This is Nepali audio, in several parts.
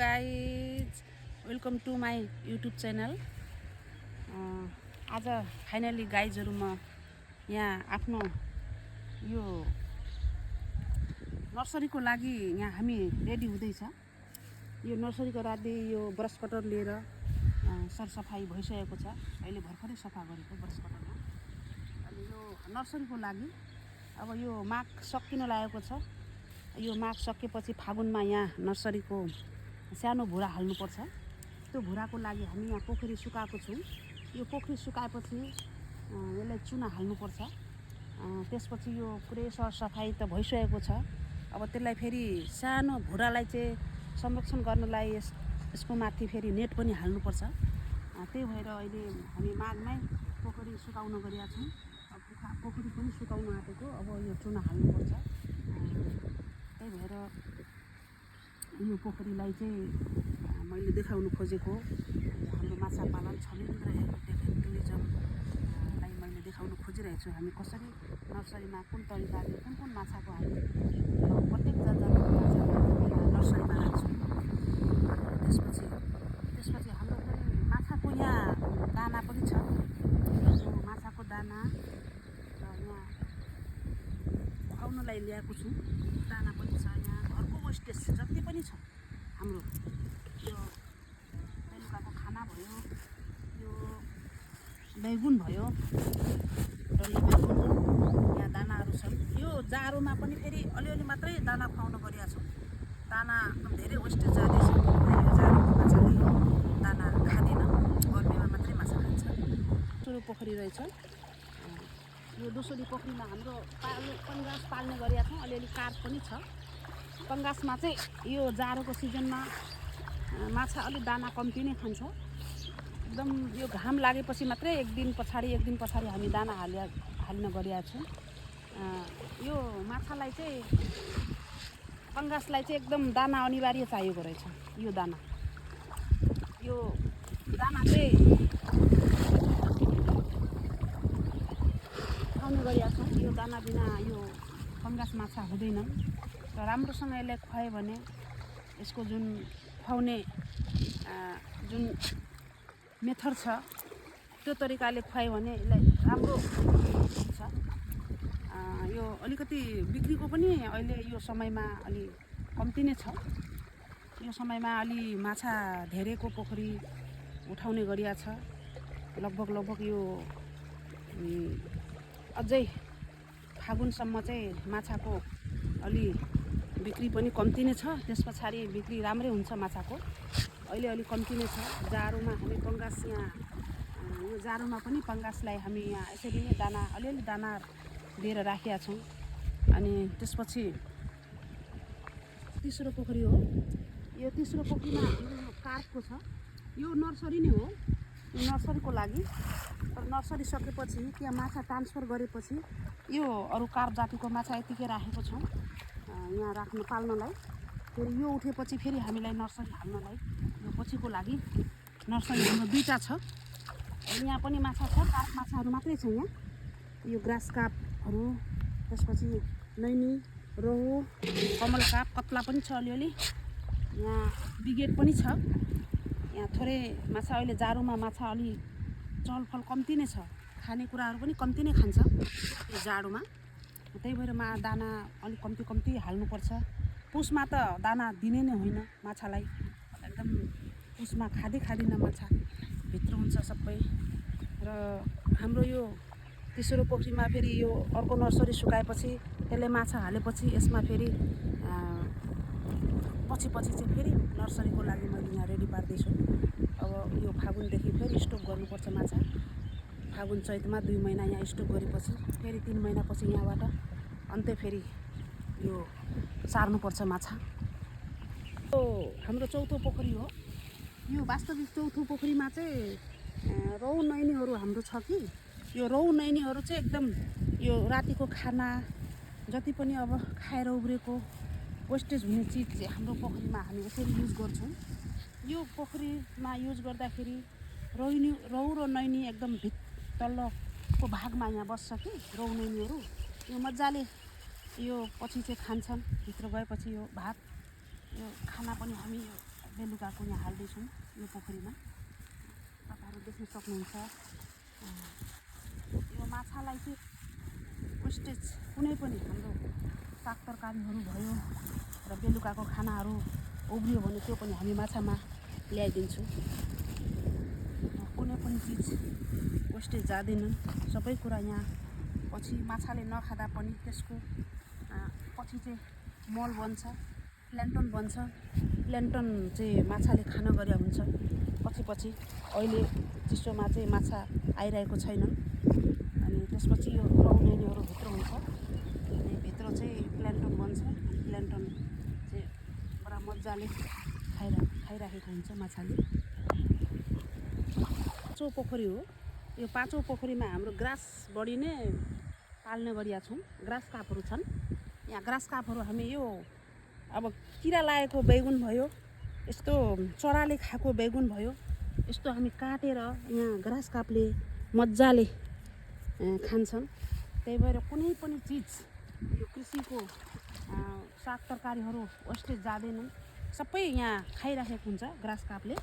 Guys welcome to my YouTube channel. आज फाइनली गाइजहरू म यहाँ आफ्नो यो नर्सरीको लागि यहाँ हामी रेडी हुँदैछ। यो नर्सरीको लागि यो ब्रस कटर लिएर सरसफाइ भइसकेको छ। अहिले भर्खरै सफा गरेको ब्रस कटरमा। अनि यो नर्सरीको लागि अब यो माघ सकिन लागेको छ। यो माघ सकेपछि फागुनमा यहाँ नर्सरीको सानो भुरा हाल्नुपर्छ। त्यो भुराको लागि हामी यहाँ पोखरी सुकाएको छौँ। यो पोखरी सुकाएपछि यसलाई चुना हाल्नुपर्छ। त्यसपछि यो पुरै सरसफाइ त भइसकेको छ। अब त्यसलाई फेरि सानो भुरालाई चाहिँ संरक्षण गर्नलाई यसको माथि फेरि नेट पनि हाल्नुपर्छ। त्यही भएर अहिले हामी माघमै पोखरी सुकाउन गएका छौँ। पोखरी पनि सुकाउन आँटेको। अब यो चुना हाल्नुपर्छ। त्यही भएर यो पोखरीलाई चाहिँ मैले देखाउन खोजेको हाम्रो माछा पालन छलिन्द्र टुरिज्मलाई मैले देखाउन खोजिरहेको छु। हामी कसरी नर्सरीमा कुन तरिकाले कुन माछाको हामी प्रत्येक जातजातको माछा नर्सरीमा राख्छौँ। त्यसपछि हाम्रो फेरि माछाको यहाँ दाना पनि छ। माछाको दाना र यहाँ खुवाउनलाई ल्याएको छु। दाना पनि छ। यहाँ घरको वेस्टेज जति पनि छ हाम्रो यो बेलुकाको खाना भयो, यो बैगुन भयो, डल्ले बैगुन, यहाँ दानाहरू छन्। यो जाडोमा पनि फेरि अलिअलि मात्रै दाना खुवाउन गएका छौँ। दाना एकदम धेरै वेस्टेज जाँदैछ। यो जाडोमा माछाले यो दाना खाँदैन, गर्मीमा मात्रै माछा खान्छ। दोस्रो पोखरी रहेछ। यो दोस्रो पोखरीमा हाम्रो पङ्गास पाल्ने गरेका छौँ। अलिअलि कार्प पनि छ। पङ्गासमा चाहिँ यो जाडोको सिजनमा माछा अलिक दाना कम्ती नै खान्छ। एकदम यो घाम लागेपछि मात्रै एक दिन पछाडि हामी दाना हाल्न गएका छौँ। यो माछालाई चाहिँ पङ्गासलाई चाहिँ एकदम दाना अनिवार्य चाहिएको रहेछ। यो दाना चाहिँ खुवाउने गरेका छौँ। यो दाना बिना यो पङ्गास माछा हुँदैनन्। र राम्रोसँग यसलाई खुवायो भने यसको जुन खुवाउने जुन मेथड छ त्यो तरिकाले खुवायो भने यसलाई राम्रो हुन्छ। यो अलिकति बिक्रीको पनि अहिले यो समयमा अलि कम्ती नै छ। यो समयमा अलि माछा धेरैको पोखरी उठाउने गरिया छ। लगभग यो अझै फागुनसम्म चाहिँ माछाको अलि बिक्री पनि कम्ती नै छ। त्यस पछाडि बिक्री राम्रै हुन्छ माछाको। अहिले अलि कम्ती नै छ। जाडोमा हामी पङ्गास यहाँ यो जाडोमा पनि पङ्गासलाई हामी यहाँ यसरी नै दाना अलिअलि दाना दिएर राखेका छौँ। अनि त्यसपछि तेस्रो पोखरी हो। यो तेस्रो पोखरीमा हाम्रो कार्पको छ। यो नर्सरी नै हो। यो नर्सरीको लागि। तर नर्सरी सकेपछि त्यहाँ माछा ट्रान्सफर गरेपछि यो अरू कार्प जातिको माछा यतिकै राखेको छौँ यहाँ पाल्नलाई। फेरि यो उठेपछि फेरि हामीलाई नर्सरी हाल्नलाई यो पछिको लागि नर्सरी हाम्रो दुईवटा छ। यहाँ पनि माछा छ। कार्प माछाहरू मात्रै छ यहाँ। यो ग्रास कार्पहरू, त्यसपछि नैनी, रोहु, कमल कार्प, कत्ला पनि छ अलिअलि। यहाँ बिगेट पनि छ। यहाँ थोरै माछा अहिले जाडोमा माछा अलि चहलपहल कम्ती नै छ। खानेकुराहरू पनि कम्ती नै खान्छ यो जाडोमा। त्यही भएर दाना अलिक कम्ती हाल्नुपर्छ। पुसमा त दाना दिने नै होइन माछालाई। एकदम पुसमा खाँदैन माछा, भित्र हुन्छ सबै। र हाम्रो यो तेस्रो पोखरीमा फेरि यो अर्को नर्सरी सुकाएपछि त्यसले माछा हालेपछि यसमा फेरि पछि चाहिँ फेरि नर्सरीको लागि मैले यहाँ रेडी पार्दैछु। अब यो फागुनदेखि फेरि स्टक गर्नुपर्छ माछा। फागुन चैतमा 2 महिना यहाँ स्टक गरेपछि फेरि 3 महिनापछि यहाँबाट अन्त्य फेरि यो सार्नुपर्छ माछा। यो हाम्रो चौथो पोखरी हो। यो वास्तविक चौथो पोखरीमा चाहिँ रहु नैनीहरू हाम्रो छ कि यो रहु नैनीहरू चाहिँ एकदम यो रातिको खाना जति पनि अब खाएर उब्रेको वेस्टेज हुने चिज चाहिँ हाम्रो पोखरीमा हामी यसरी युज गर्छौँ। यो पोखरीमा युज गर्दाखेरि रहु र नैनी एकदम तल्लोको भागमा यहाँ बस्छ कि रहु नैनीहरू। यो मजाले यो पछि चाहिँ खान्छन्। भित्र गएपछि यो भात यो खाना पनि हामी बेलुकाको यहाँ हाल्दैछौँ यो पोखरीमा। तपाईँहरू देख्न सक्नुहुन्छ। यो माछालाई चाहिँ वेस्टेज कुनै पनि हाम्रो साग तरकारीहरू भयो र बेलुकाको खानाहरू उब्रियो भने त्यो पनि हामी माछामा ल्याइदिन्छौँ। कुनै पनि चिज वेस्टेज जाँदैनन्। सबै कुरा यहाँ पछि माछाले नखाँदा पनि त्यसको पछि चाहिँ मल बन्छ, प्ल्यान्टन बन्छ। प्ल्यान्टन चाहिँ माछाले खाना गरे हुन्छ पछि। अहिले चिसोमा चाहिँ माछा आइरहेको छैनन्। अनि त्यसपछि यो रौनैनीहरू भित्र हुन्छ। अनि भित्र चाहिँ प्ल्यान्टन बन्छ। प्ल्यान्टन चाहिँ बडा मजाले खाइराखेको हुन्छ माछाले। पाँचौँ पोखरी हो यो। पाँचौँ पोखरीमा हाम्रो ग्रास बढी नै पाल्ने गरिया छौँ। ग्रास कापहरू छन् यहाँ। ग्रास कापहरू हामी यो अब किरा लागेको बैगुन भयो, यस्तो चराले खाएको बैगुन भयो, यस्तो हामी काटेर यहाँ ग्रास कापले मजाले खान्छन्। त्यही भएर कुनै पनि चिज यो कृषिको साग तरकारीहरू वेस्टेज जाँदैनन्। सबै यहाँ खाइराखेको हुन्छ ग्रास कापले।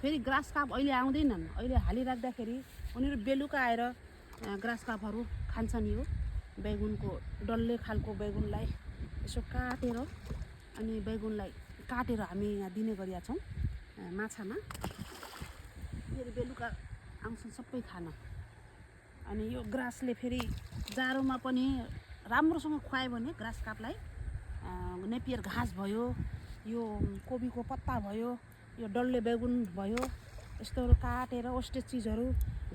फेरि ग्रास काप अहिले आउँदैनन्। अहिले हालिराख्दाखेरि उनीहरू बेलुका आएर ग्रास कापहरू खान्छन्। यो बैगुनको डल्ले खालको बैगुनलाई यसो काटेर अनि बैगुनलाई काटेर हामी यहाँ दिने गरिया छौँ माछामा। फेरि बेलुका आउँछन् सबै खान। अनि यो ग्रासले फेरि जाडोमा पनि राम्रोसँग खुवायो भने ग्रास कापलाई नेपियर घाँस भयो, यो कोबीको पत्ता भयो, यो डल्ले बैगुन भयो, यस्तोहरू काटेर वेस्टेज चिजहरू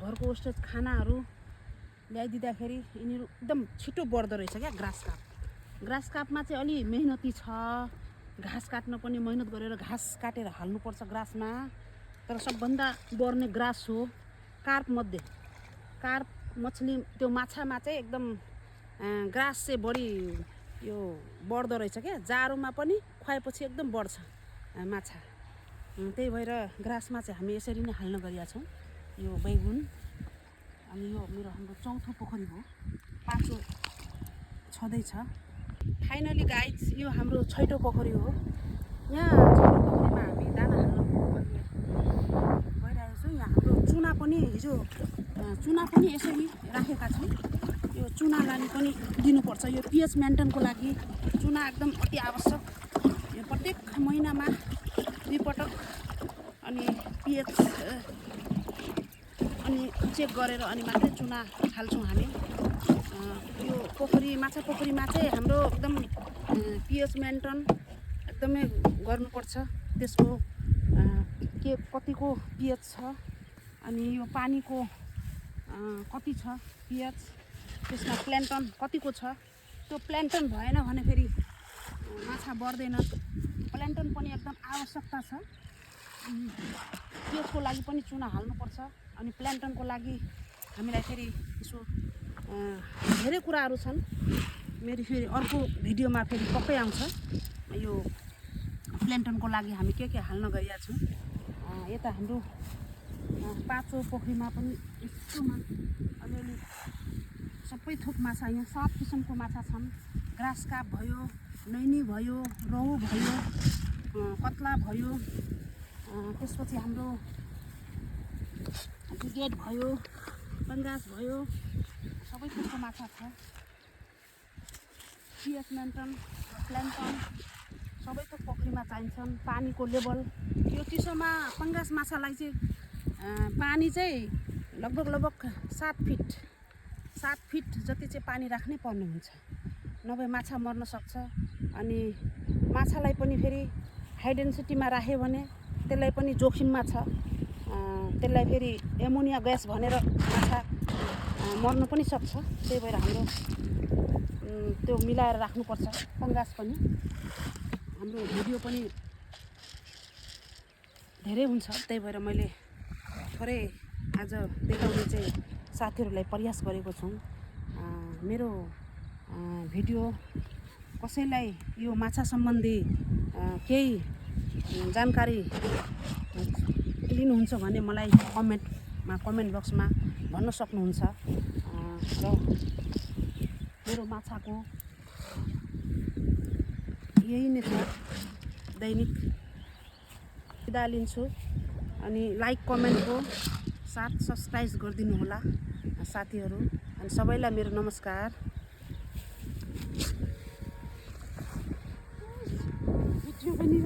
घरको वेस्टेज खानाहरू ल्याइदिँदाखेरि यिनीहरू एकदम छिटो बढ्दो रहेछ क्या ग्रास काप। ग्रास कापमा चाहिँ अलि मेहनती छ। घाँस काट्न पनि मेहनत गरेर घाँस काटेर हाल्नुपर्छ ग्रासमा। तर सबभन्दा बढ्ने ग्रास हो कार्प मध्ये। कार्प मछली त्यो माछामा चाहिँ एकदम ग्रास चाहिँ बढी यो बढ्दो रहेछ क्या। जाडोमा पनि खुवाएपछि एकदम बढ्छ माछा। त्यही भएर ग्रासमा चाहिँ हामी यसरी नै हाल्न गरिया छौँ यो बैगुन। अनि यो मेरो हाम्रो चौथो पोखरी हो। पाँचौँ छँदैछ। फाइनली गाइज यो हाम्रो छैटौँ पोखरी हो। यहाँ छैटौँ पोखरीमा हामी दाना हाल्न गइरहेको छौँ। यहाँ हाम्रो चुना पनि हिजो चुना पनि यसरी राखेका छौँ। यो चुनालाई पनि दिनुपर्छ। यो पिएच मेन्टेनको लागि चुना एकदम अति आवश्यक। यो प्रत्येक महिनामा 2 पटक अनि पिएच अनि चेक गरेर अनि मात्रै चुना हाल्छौँ हामी। यो पोखरी माछा पोखरीमा चाहिँ हाम्रो एकदम पिएच मेन्टेन एकदमै गर्नुपर्छ। त्यसको के कतिको पिएच छ अनि यो पानीको कति छ पिएच, त्यसमा प्ल्यान्टन कतिको छ। त्यो प्ल्यान्टन भएन भने फेरि माछा बढ्दैन। प्ल्यान्टन पनि एकदम आवश्यकता छ। पिएचको लागि पनि चुना हाल्नुपर्छ। अनि प्ल्यान्टनको लागि हामीलाई फेरि यसो धेरै कुराहरू छन्। मेरो फेरि अर्को भिडियोमा फेरि पक्कै आउँछ यो प्ल्यान्टनको लागि हामी के हाल्न गइया छौँ। यता हाम्रो पाँचौँ पोखरीमा पनि यस्तोमा अलिअलि सबै थोक माछा यहाँ 7 किसिमको माछा छन्। ग्रास काप भयो, नैनी भयो, रहु भयो, कत्ला भयो, त्यसपछि हाम्रो गेट भयो, पङ्गास भयो, सबै थोकको माछा छ। पिएच मेन्टेन, प्ल्यान्टन सबै थोक पोखरीमा चाहिन्छन्। पानीको लेभल यो चिसोमा पङ्गास माछालाई चाहिँ पानी चाहिँ लगभग 7 फिट जति चाहिँ पानी राख्नै पर्ने हुन्छ, नभए माछा मर्न सक्छ। अनि माछालाई पनि फेरि हाई डेन्सिटीमा राख्यो भने त्यसलाई पनि जोखिममा छ। त्यसलाई फेरि एमोनिया ग्यास भनेर माछा मर्न पनि सक्छ। त्यही भएर हाम्रो त्यो मिलाएर राख्नुपर्छ। पङ्गास पनि हाम्रो भिडियो पनि धेरै हुन्छ। त्यही भएर मैले थोरै आज देखाउने चाहिँ साथीहरूलाई प्रयास गरेको छु। मेरो भिडियो कसैलाई यो माछा सम्बन्धी केही जानकारी लिनुहुन्छ भने मलाई कमेन्ट बक्समा भन्न सक्नुहुन्छ। र मेरो माछाको यही नै छ दैनिक बिदा लिन्छु अनि लाइक कमेन्टको साथ सब्सक्राइब गरिदिनु होला साथीहरू अनि सबैलाई मेरो नमस्कार। भिडियो पनि